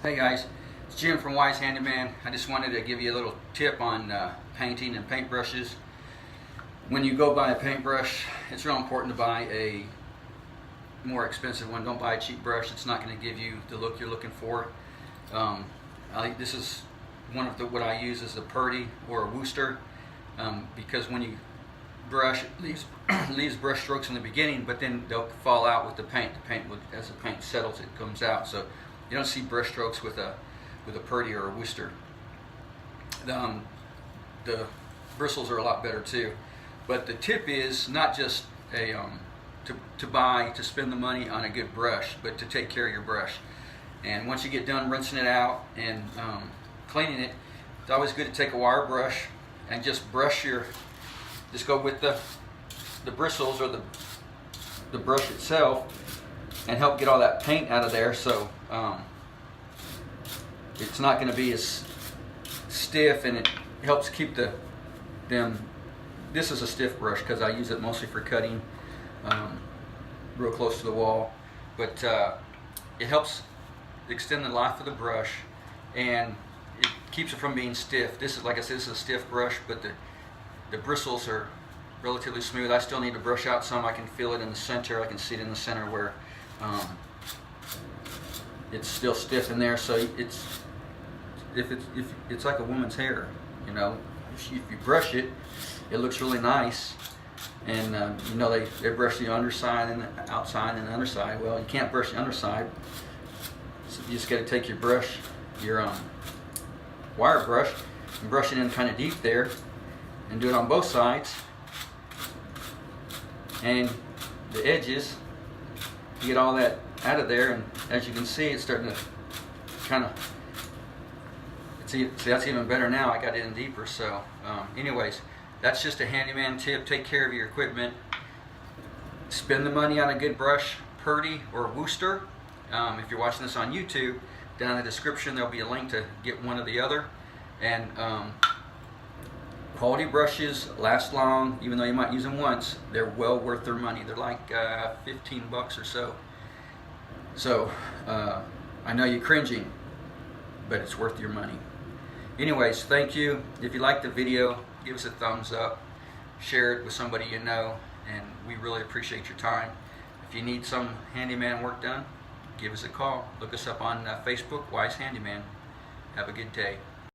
Hey guys, it's Jim from Wise Handyman. I just wanted to give you a little tip on painting and paintbrushes. When you go buy a paintbrush, it's real important to buy a more expensive one. Don't buy a cheap brush. It's not going to give you the look you're looking for. This is one of what I use is a Purdy or a Wooster, because when you brush, it leaves brush strokes in the beginning, but then they'll fall out with the paint. As the paint settles, it comes out. So you don't see brush strokes with a Purdy or a Wooster. The bristles are a lot better too. But the tip is not just to spend the money on a good brush, but to take care of your brush. And once you get done rinsing it out and cleaning it, it's always good to take a wire brush and just go with the bristles or the brush itself and help get all that paint out of there, so it's not going to be as stiff, and it helps keep them. This is a stiff brush because I use it mostly for cutting real close to the wall, but it helps extend the life of the brush and it keeps it from being stiff. This is, like I said, this is a stiff brush, but the bristles are relatively smooth. I still need to brush out some. I can feel it in the center. I can see it in the center where it's still stiff in there. So it's like a woman's hair, you know. If you brush it, it looks really nice, and you know, they brush the underside and the outside and the underside. Well, you can't brush the underside, so you just got to take your brush, your wire brush, and brush it in kind of deep there, and do it on both sides, and the edges. You get all that out of there, and as you can see, it's starting to kind of. See, that's even better now. I got it in deeper. So anyways, that's just a handyman tip. Take care of your equipment. Spend the money on a good brush, Purdy or Wooster. If you're watching this on YouTube, down in the description there'll be a link to get one or the other. And quality brushes last long, even though you might use them once. They're well worth their money. They're like 15 bucks or so. So I know you're cringing, but it's worth your money. Anyways, thank you. If you liked the video, give us a thumbs up, share it with somebody you know, and we really appreciate your time. If you need some handyman work done, give us a call. Look us up on Facebook, Wise Handyman. Have a good day.